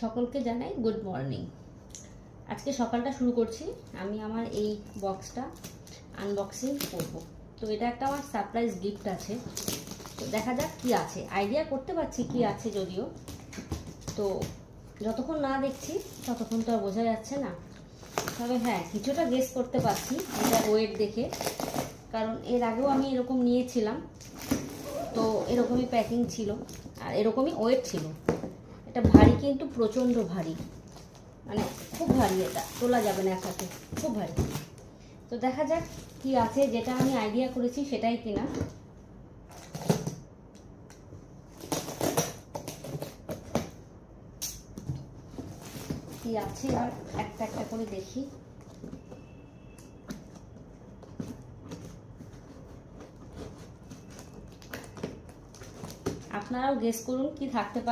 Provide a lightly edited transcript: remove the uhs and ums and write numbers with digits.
সকলকে জানাই good morning. আজকে সকালটা শুরু করছি আমি আমার এই বক্সটা আনবক্সিং করব। তো এটা একটা আমার সারপ্রাইজ গিফট আছে, তো দেখা যাক কি আছে। আইডিয়া করতে পারছি কি আছে যদিও, তো যতক্ষণ না দেখছি ততক্ষণ তো আর বোঝা যাচ্ছে না। তবে হ্যাঁ, কিছুটা গেস করতে পারছি এটা ওয়েট দেখে, কারণ এর আগেও আমি এরকম নিয়েছিলাম, তো এরকমই প্যাকিং ছিল আর এরকমই ওয়েট ছিল। এটা ভারী, কিন্তু প্রচণ্ড ভারী, মানে খুব ভারী, এটা তোলা যাবে না একসাথে, খুব ভারী। তো দেখা যাক কি আছে, যেটা আমি আইডিয়া করেছি সেটাই কিনা। কি আছে আর একটা একটা করে দেখি। আপনারাও গেস করুন কি থাকতে পারে।